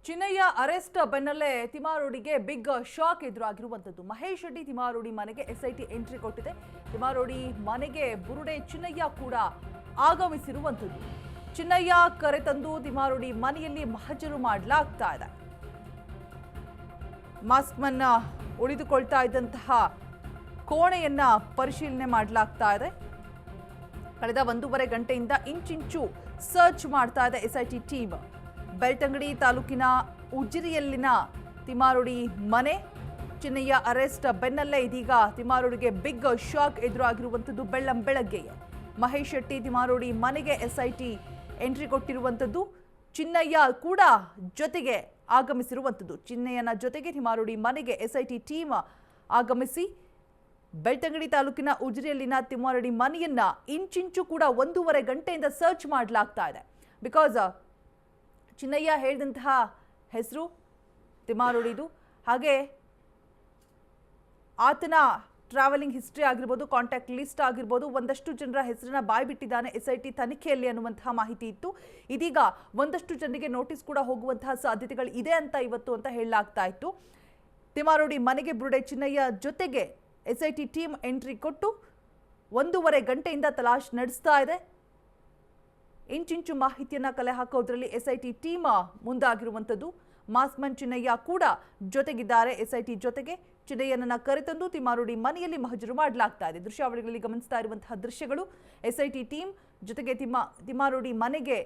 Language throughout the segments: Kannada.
ಚಿನ್ನಯ್ಯ ಅರೆಸ್ಟ್ ಬೆನ್ನಲ್ಲೇ ತಿಮಾರೋಡಿಗೆ ಬಿಗ್ ಶಾಕ್ ಎದುರಾಗಿರುವಂತದ್ದು. ಮಹೇಶ್ ಶೆಟ್ಟಿ ತಿಮಾರೋಡಿ ಮನೆಗೆ ಎಸ್ಐಟಿ ಎಂಟ್ರಿ ಕೊಟ್ಟಿದೆ. ತಿಮಾರೋಡಿ ಮನೆಗೆ ಬುರುಡೆ ಚಿನ್ನಯ್ಯ ಕೂಡ ಆಗಮಿಸಿರುವಂತದ್ದು. ಚಿನ್ನಯ್ಯ ಕರೆತಂದು ತಿಮಾರೋಡಿ ಮನೆಯಲ್ಲಿ ಮಹಜರು ಮಾಡಲಾಗ್ತಾ ಇದೆ. ಮಾಸ್ಕ್ ಮನ್ನ ಉಳಿದುಕೊಳ್ತಾ ಇದ್ದಂತಹ ಕೋಣೆಯನ್ನ ಪರಿಶೀಲನೆ ಮಾಡಲಾಗ್ತಾ ಇದೆ. ಕಳೆದ 1.5 ಗಂಟೆಯಿಂದ ಇಂಚಿಂಚು ಸರ್ಚ್ ಮಾಡ್ತಾ ಇದೆ ಎಸ್ಐಟಿ ಟೀಮ್. ಬೆಳ್ತಂಗಡಿ ತಾಲೂಕಿನ ಉಜಿರಿಯಲ್ಲಿನ ತಿಮಾರೋಡಿ ಮನೆ. ಚಿನ್ನಯ್ಯ ಅರೆಸ್ಟ್ ಬೆನ್ನಲ್ಲೇ ಇದೀಗ ತಿಮಾರೋಡಿಗೆ ಬಿಗ್ ಶಾಕ್ ಎದುರಾಗಿರುವಂಥದ್ದು. ಬೆಳಗ್ಗೆಯೇ ಮಹೇಶ್ ಶೆಟ್ಟಿ ತಿಮಾರೋಡಿ ಮನೆಗೆ ಎಸ್ಐಟಿ ಎಂಟ್ರಿ ಕೊಟ್ಟಿರುವಂಥದ್ದು. ಚಿನ್ನಯ್ಯ ಕೂಡ ಜೊತೆಗೆ ಆಗಮಿಸಿರುವಂಥದ್ದು. ಚಿನ್ನಯ್ಯನ ಜೊತೆಗೆ ತಿಮಾರೋಡಿ ಮನೆಗೆ ಎಸ್ಐಟಿ ಟೀಮ್ ಆಗಮಿಸಿ ಬೆಳ್ತಂಗಡಿ ತಾಲೂಕಿನ ಉಜಿರಿಯಲ್ಲಿನ ತಿಮಾರೋಡಿ ಮನೆಯನ್ನ ಇಂಚಿಂಚು ಕೂಡ 1.5 ಗಂಟೆಯಿಂದ ಸರ್ಚ್ ಮಾಡಲಾಗ್ತಾ ಇದೆ. ಬಿಕಾಸ್ ಚಿನ್ನಯ್ಯ ಹೇಳಿದಂತಹ ಹೆಸರು ತಿಮಾರೋಡಿದು, ಹಾಗೆ ಆತನ ಟ್ರಾವೆಲಿಂಗ್ ಹಿಸ್ಟ್ರಿ ಆಗಿರ್ಬೋದು, ಕಾಂಟ್ಯಾಕ್ಟ್ ಲಿಸ್ಟ್ ಆಗಿರ್ಬೋದು, ಒಂದಷ್ಟು ಜನರ ಹೆಸರನ್ನ ಬಾಯ್ಬಿಟ್ಟಿದ್ದಾನೆ ಎಸ್ಐಟಿ ತನಿಖೆಯಲ್ಲಿ ಅನ್ನುವಂತಹ ಮಾಹಿತಿ ಇತ್ತು. ಇದೀಗ ಒಂದಷ್ಟು ಜನರಿಗೆ ನೋಟಿಸ್ ಕೂಡ ಹೋಗುವಂತಹ ಸಾಧ್ಯತೆಗಳು ಇದೆ ಅಂತ ಇವತ್ತು ಅಂತ ಹೇಳಲಾಗ್ತಾ ಇತ್ತು. ತಿಮಾರೋಡಿ ಮನೆಗೆ ಬುರುಡೆ ಚಿನ್ನಯ್ಯ ಜೊತೆಗೆ ಎಸ್ಐಟಿ ಟೀಮ್ ಎಂಟ್ರಿ ಕೊಟ್ಟು 1.5 ಗಂಟೆಯಿಂದ ತಲಾಶ್ ನಡೆಸ್ತಾ ಇದೆ. ಇಂಚಿಂಚು ಮಾಹಿತಿಯನ್ನ ಕಲೆ ಹಾಕೋದ್ರಲ್ಲಿ ಎಸ್ಐಟಿ ಟೀಮ್ ಮುಂದಾಗಿರುವಂಥದ್ದು. ಮಾಸ್ಮನ್ ಚಿನ್ನಯ್ಯ ಕೂಡ ಜೊತೆಗಿದ್ದಾರೆ. ಎಸ್ಐಟಿ ಜೊತೆಗೆ ಚಿನ್ನಯ್ಯನನ್ನ ಕರೆತಂದು ತಿಮಾರೋಡಿ ಮನೆಯಲ್ಲಿ ಮಹಜರು ಮಾಡಲಾಗ್ತಾ ಇದೆ. ದೃಶ್ಯಾವಳಿಗಳಲ್ಲಿ ಗಮನಿಸ್ತಾ ಇರುವಂತಹ ದೃಶ್ಯಗಳು ಎಸ್ಐಟಿ ಟೀಮ್ ಜೊತೆಗೆ ತಿಮಾರೋಡಿ ಮನೆಗೆ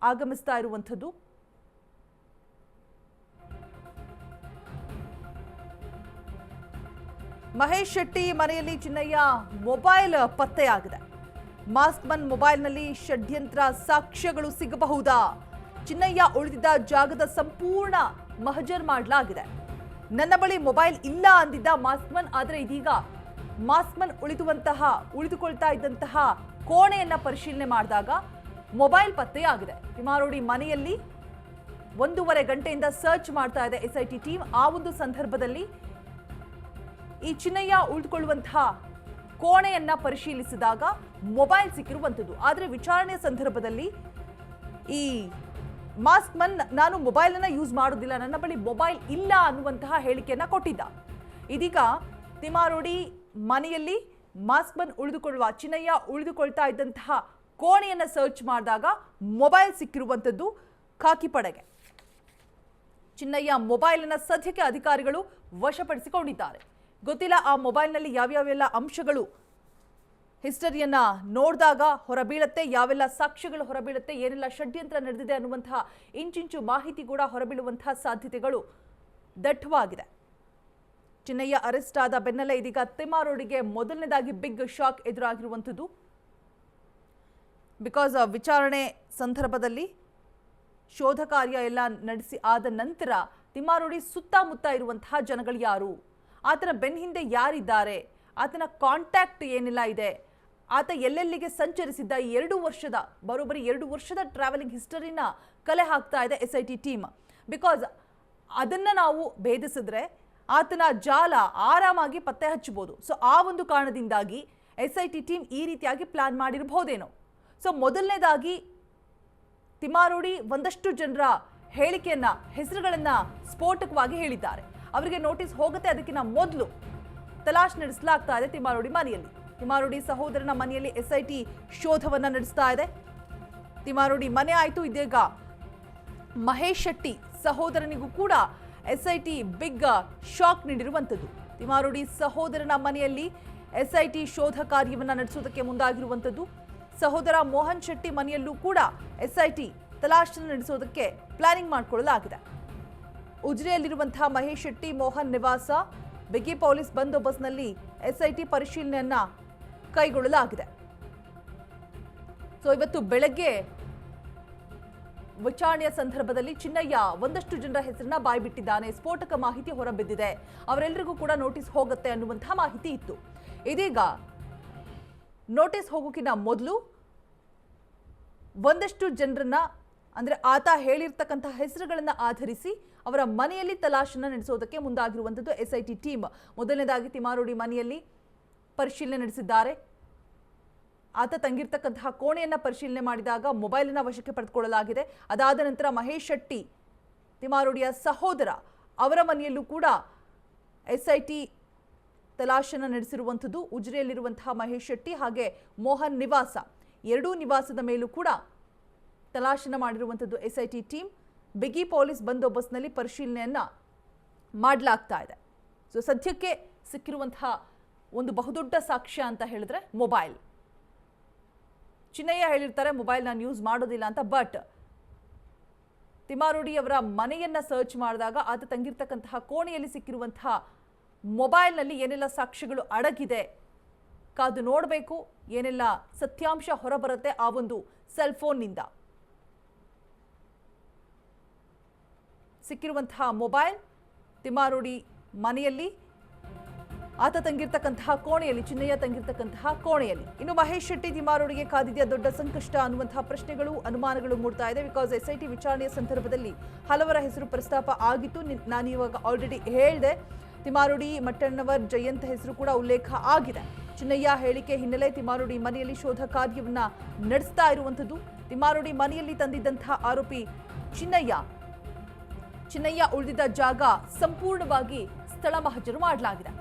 ಆಗಮಿಸ್ತಾ ಇರುವಂಥದ್ದು. ಮಹೇಶ್ ಶೆಟ್ಟಿ ಮನೆಯಲ್ಲಿ ಚಿನ್ನಯ್ಯ ಮೊಬೈಲ್ ಪತ್ತೆಯಾಗಿದೆ. ಮಾಸ್ಕ್ ಮನ್ ಮೊಬೈಲ್ನಲ್ಲಿ ಷಡ್ಯಂತ್ರ ಸಾಕ್ಷ್ಯಗಳು ಸಿಗಬಹುದಾ? ಚಿನ್ನಯ್ಯ ಉಳಿದಿದ್ದ ಜಾಗದ ಸಂಪೂರ್ಣ ಮಹಜರ್ ಮಾಡಲಾಗಿದೆ. ನನ್ನ ಬಳಿ ಮೊಬೈಲ್ ಇಲ್ಲ ಅಂದಿದ್ದ ಮಾಸ್ಕ್ಮನ್, ಆದರೆ ಇದೀಗ ಮಾಸ್ಕ್ಮನ್ ಉಳಿದುಕೊಳ್ತಾ ಇದ್ದಂತಹ ಕೋಣೆಯನ್ನ ಪರಿಶೀಲನೆ ಮಾಡಿದಾಗ ಮೊಬೈಲ್ ಪತ್ತೆಯಾಗಿದೆ. ತಿಮಾರೋಡಿ ಮನೆಯಲ್ಲಿ 1.5 ಗಂಟೆಯಿಂದ ಸರ್ಚ್ ಮಾಡ್ತಾ ಇದೆ ಎಸ್ಐಟಿ ಟೀಮ್. ಆ ಒಂದು ಸಂದರ್ಭದಲ್ಲಿ ಈ ಚಿನ್ನಯ್ಯ ಉಳಿದುಕೊಳ್ಳುವಂತಹ ಕೋಣೆಯನ್ನ ಪರಿಶೀಲಿಸಿದಾಗ ಮೊಬೈಲ್ ಸಿಕ್ಕಿರುವಂಥದ್ದು. ಆದರೆ ವಿಚಾರಣೆಯ ಸಂದರ್ಭದಲ್ಲಿ ಈ ಮಾಸ್ಕ್ಮನ್ ನಾನು ಮೊಬೈಲ್ ಅನ್ನ ಯೂಸ್ ಮಾಡೋದಿಲ್ಲ, ನನ್ನ ಬಳಿ ಮೊಬೈಲ್ ಇಲ್ಲ ಅನ್ನುವಂತಹ ಹೇಳಿಕೆಯನ್ನ ಕೊಟ್ಟಿದ್ದ. ಇದೀಗ ತಿಮಾರೋಡಿ ಮನೆಯಲ್ಲಿ ಮಾಸ್ಕ್ಮನ್ ಚಿನ್ನಯ್ಯ ಉಳಿದುಕೊಳ್ತಾ ಇದ್ದಂತಹ ಕೋಣೆಯನ್ನ ಸರ್ಚ್ ಮಾಡಿದಾಗ ಮೊಬೈಲ್ ಸಿಕ್ಕಿರುವಂಥದ್ದು ಖಾಕಿ ಪಡೆಗೆ. ಚಿನ್ನಯ್ಯ ಮೊಬೈಲ್ ಅನ್ನ ಸದ್ಯಕ್ಕೆ ಅಧಿಕಾರಿಗಳು ವಶಪಡಿಸಿಕೊಂಡಿದ್ದಾರೆ. ಗೊತ್ತಿಲ್ಲ ಆ ಮೊಬೈಲ್ನಲ್ಲಿ ಯಾವ್ಯಾವೆಲ್ಲ ಅಂಶಗಳು ಹಿಸ್ಟರಿಯನ್ನ ನೋಡಿದಾಗ ಹೊರಬೀಳುತ್ತೆ, ಯಾವೆಲ್ಲ ಸಾಕ್ಷ್ಯಗಳು ಹೊರಬೀಳುತ್ತೆ, ಏನೆಲ್ಲ ಷಡ್ಯಂತ್ರ ನಡೆದಿದೆ ಅನ್ನುವಂತಹ ಇಂಚಿಂಚು ಮಾಹಿತಿ ಕೂಡ ಹೊರಬೀಳುವಂತಹ ಸಾಧ್ಯತೆಗಳು ದಟ್ಟವಾಗಿದೆ. ಚಿನ್ನಯ್ಯ ಅರೆಸ್ಟ್ ಆದ ಬೆನ್ನಲ್ಲೇ ಇದೀಗ ತಿಮಾರೋಡಿಗೆ ಮೊದಲನೇದಾಗಿ ಬಿಗ್ ಶಾಕ್ ಎದುರಾಗಿರುವಂಥದ್ದು. ಬಿಕಾಸ್ ವಿಚಾರಣೆ ಸಂದರ್ಭದಲ್ಲಿ ಶೋಧ ಕಾರ್ಯ ಎಲ್ಲ ನಡೆಸಿ ಆದ ನಂತರ ತಿಮಾರೋಡಿ ಸುತ್ತಮುತ್ತ ಇರುವಂತಹ ಜನಗಳು ಯಾರು, ಆತನ ಬೆನ್ನ ಹಿಂದೆ ಯಾರಿದ್ದಾರೆ, ಆತನ ಕಾಂಟ್ಯಾಕ್ಟ್ ಏನೆಲ್ಲ ಇದೆ, ಆತ ಎಲ್ಲೆಲ್ಲಿಗೆ ಸಂಚರಿಸಿದ್ದ, ಈ 2 ವರ್ಷದ ಟ್ರಾವೆಲಿಂಗ್ ಹಿಸ್ಟರಿನ ಕಲೆ ಹಾಕ್ತಾ ಇದೆ ಎಸ್ಐಟಿ ಟೀಮ್. ಬಿಕಾಸ್ ಅದನ್ನ ನಾವು ಭೇದಿಸಿದ್ರೆ ಆತನ ಜಾಲ ಆರಾಮಾಗಿ ಪತ್ತೆ ಹಚ್ಚಬಹುದು. ಸೊ ಆ ಒಂದು ಕಾರಣದಿಂದಾಗಿ ಎಸ್ಐಟಿ ಟೀಮ್ ಈ ರೀತಿಯಾಗಿ ಪ್ಲಾನ್ ಮಾಡಿರಬಹುದೇನೋ. ಸೊ ಮೊದಲನೇದಾಗಿ ತಿಮಾರೋಡಿ ಒಂದಷ್ಟು ಜನರ ಹೇಳಿಕೆಯನ್ನ, ಹೆಸರುಗಳನ್ನ ಸ್ಫೋಟಕವಾಗಿ ಹೇಳಿದ್ದಾರೆ. ಅವರಿಗೆ ನೋಟಿಸ್ ಹೋಗುತ್ತೆ, ಅದಕ್ಕಿಂತ ಮೊದಲು ತಲಾಶ್ ನಡೆಸಲಾಗ್ತಾ ಇದೆ ತಿಮಾರೋಡಿ ಮನೆಯಲ್ಲಿ. ತಿಮಾರೋಡಿ ಸಹೋದರನ ಮನೆಯಲ್ಲಿ ಎಸ್ಐಟಿ ಶೋಧವನ್ನ ನಡೆಸ್ತಾ ಇದೆ. ತಿಮಾರೋಡಿ ಮನೆ ಆಯ್ತು, ಇದೀಗ ಮಹೇಶ್ ಶೆಟ್ಟಿ ಸಹೋದರನಿಗೂ ಕೂಡ ಎಸ್ಐಟಿ ಬಿಗ್ ಶಾಕ್ ನೀಡಿರುವಂಥದ್ದು. ತಿಮಾರೋಡಿ ಸಹೋದರನ ಮನೆಯಲ್ಲಿ ಎಸ್ಐಟಿ ಶೋಧ ಕಾರ್ಯವನ್ನ ನಡೆಸುವುದಕ್ಕೆ ಮುಂದಾಗಿರುವಂಥದ್ದು. ಸಹೋದರ ಮೋಹನ್ ಶೆಟ್ಟಿ ಮನೆಯಲ್ಲೂ ಕೂಡ ಎಸ್ಐಟಿ ತಲಾಶ್ ನಡೆಸೋದಕ್ಕೆ ಪ್ಲಾನಿಂಗ್ ಮಾಡಿಕೊಳ್ಳಲಾಗಿದೆ. ಉಜಿರೆಯಲ್ಲಿರುವಂತಹ ಮಹೇಶ್ ಶೆಟ್ಟಿ ಮೋಹನ್ ನಿವಾಸ ಬಿಗಿ ಪೊಲೀಸ್ ಬಂದೋಬಸ್ತ್ನಲ್ಲಿ ಎಸ್ಐಟಿ ಪರಿಶೀಲನೆಯನ್ನ ಕೈಗೊಳ್ಳಲಾಗಿದೆ. ಸೊ ಇವತ್ತು ಬೆಳಗ್ಗೆ ವಿಚಾರಣೆಯ ಸಂದರ್ಭದಲ್ಲಿ ಚಿನ್ನಯ್ಯ ಒಂದಷ್ಟು ಜನರ ಹೆಸರನ್ನ ಬಾಯ್ಬಿಟ್ಟಿದ್ದಾನೆ, ಸ್ಫೋಟಕ ಮಾಹಿತಿ ಹೊರಬಿದ್ದಿದೆ, ಅವರೆಲ್ಲರಿಗೂ ಕೂಡ ನೋಟಿಸ್ ಹೋಗುತ್ತೆ ಅನ್ನುವಂತಹ ಮಾಹಿತಿ ಇತ್ತು. ಇದೀಗ ನೋಟಿಸ್ ಹೋಗೋಕ್ಕಿಂತ ಮೊದಲು ಒಂದಷ್ಟು ಜನರನ್ನ, ಅಂದ್ರೆ ಆತ ಹೇಳಿರ್ತಕ್ಕಂತಹ ಹೆಸರುಗಳನ್ನ ಆಧರಿಸಿ ಅವರ ಮನೆಯಲ್ಲಿ ತಲಾಶನ್ನ ನಡೆಸೋದಕ್ಕೆ ಮುಂದಾಗಿರುವಂಥದ್ದು ಎಸ್ಐಟಿ ಟೀಮ್. ಮೊದಲನೇದಾಗಿ ತಿಮಾರೋಡಿ ಮನೆಯಲ್ಲಿ ಪರಿಶೀಲನೆ ನಡೆಸಿದ್ದಾರೆ. ಆತ ತಂಗಿರ್ತಕ್ಕಂತಹ ಕೋಣೆಯನ್ನ ಪರಿಶೀಲನೆ ಮಾಡಿದಾಗ ಮೊಬೈಲ್ ಅನ್ನು ವಶಕ್ಕೆ ಪಡೆದುಕೊಳ್ಳಲಾಗಿದೆ. ಅದಾದ ನಂತರ ಮಹೇಶ್ ಶೆಟ್ಟಿ ತಿಮ್ಮಾರೋಡಿಯ ಸಹೋದರ ಅವರ ಮನೆಯಲ್ಲೂ ಕೂಡ ಎಸ್ಐಟಿ ತಲಾಶನ ನಡೆಸಿರುವಂಥದ್ದು. ಉಜಿರೆಯಲ್ಲಿರುವಂತಹ ಮಹೇಶ್ ಶೆಟ್ಟಿ ಹಾಗೆ ಮೋಹನ್ ನಿವಾಸ, ಎರಡೂ ನಿವಾಸದ ಮೇಲೂ ಕೂಡ ತಲಾಶನ ಮಾಡಿರುವಂಥದ್ದು ಎಸ್ಐಟಿ ಟೀಮ್. ಬಿಗಿ ಪೊಲೀಸ್ ಬಂದೋಬಸ್ತ್ನಲ್ಲಿ ಪರಿಶೀಲನೆಯನ್ನ ಮಾಡಲಾಗ್ತಾ ಇದೆ. ಸೊ ಸದ್ಯಕ್ಕೆ ಸಿಕ್ಕಿರುವಂತಹ ಒಂದು ಬಹುದೊಡ್ಡ ಸಾಕ್ಷ್ಯ ಅಂತ ಹೇಳಿದ್ರೆ ಮೊಬೈಲ್. ಚಿನ್ನಯ್ಯ ಹೇಳಿರ್ತಾರೆ ಮೊಬೈಲ್ ನಾನು ಯೂಸ್ ಮಾಡೋದಿಲ್ಲ ಅಂತ, ಬಟ್ ತಿಮ್ಮಾರೋಡಿ ಅವರ ಮನೆಯನ್ನ ಸರ್ಚ್ ಮಾಡಿದಾಗ ಆತ ತಂಗಿರ್ತಕ್ಕಂತಹ ಕೋಣೆಯಲ್ಲಿ ಸಿಕ್ಕಿರುವಂತಹ ಮೊಬೈಲ್ನಲ್ಲಿ ಏನೆಲ್ಲ ಸಾಕ್ಷ್ಯಗಳು ಅಡಗಿದೆ ಕಾದು ನೋಡಬೇಕು. ಏನೆಲ್ಲ ಸತ್ಯಾಂಶ ಹೊರಬರುತ್ತೆ ಆ ಒಂದು ಸೆಲ್ ಫೋನ್ನಿಂದ. ಸಿಕ್ಕಿರುವಂತಹ ಮೊಬೈಲ್ ತಿಮ್ಮಾರೋಡಿ ಮನೆಯಲ್ಲಿ, ಆತ ತಂಗಿರ್ತಕ್ಕಂತಹ ಕೋಣೆಯಲ್ಲಿ, ಚಿನ್ನಯ್ಯ ತಂಗಿರ್ತಕ್ಕಂತಹ ಕೋಣೆಯಲ್ಲಿ. ಇನ್ನು ಮಹೇಶ್ ಶೆಟ್ಟಿ ತಿಮ್ಮಾರೋಡಿಗೆ ಕಾದಿದೆಯಾ ದೊಡ್ಡ ಸಂಕಷ್ಟ ಅನ್ನುವಂತಹ ಪ್ರಶ್ನೆಗಳು, ಅನುಮಾನಗಳು ಮೂಡ್ತಾ ಇದೆ. ಬಿಕಾಸ್ ಎಸ್ಐಟಿ ವಿಚಾರಣೆಯ ಸಂದರ್ಭದಲ್ಲಿ ಹಲವರ ಹೆಸರು ಪ್ರಸ್ತಾಪ ಆಗಿತ್ತು. ನಾನು ಇವಾಗ ಆಲ್ರೆಡಿ ಹೇಳಿದೆ, ತಿಮ್ಮಾರೋಡಿ, ಮಟ್ಟಣ್ಣವರ್, ಜಯಂತ್ ಹೆಸರು ಕೂಡ ಉಲ್ಲೇಖ ಆಗಿದೆ. ಚಿನ್ನಯ್ಯ ಹೇಳಿಕೆ ಹಿನ್ನೆಲೆ ತಿಮ್ಮಾರೋಡಿ ಮನೆಯಲ್ಲಿ ಶೋಧ ಕಾರ್ಯವನ್ನ ನಡೆಸ್ತಾ ಇರುವಂಥದ್ದು. ತಿಮ್ಮಾರೋಡಿ ಮನೆಯಲ್ಲಿ ತಂದಿದ್ದಂತಹ ಆರೋಪಿ ಚಿನ್ನಯ್ಯ ಉಳಿದಿದ್ದ ಜಾಗ ಸಂಪೂರ್ಣವಾಗಿ ಸ್ಥಳ ಮಹಜರು ಮಾಡಲಾಗಿದೆ.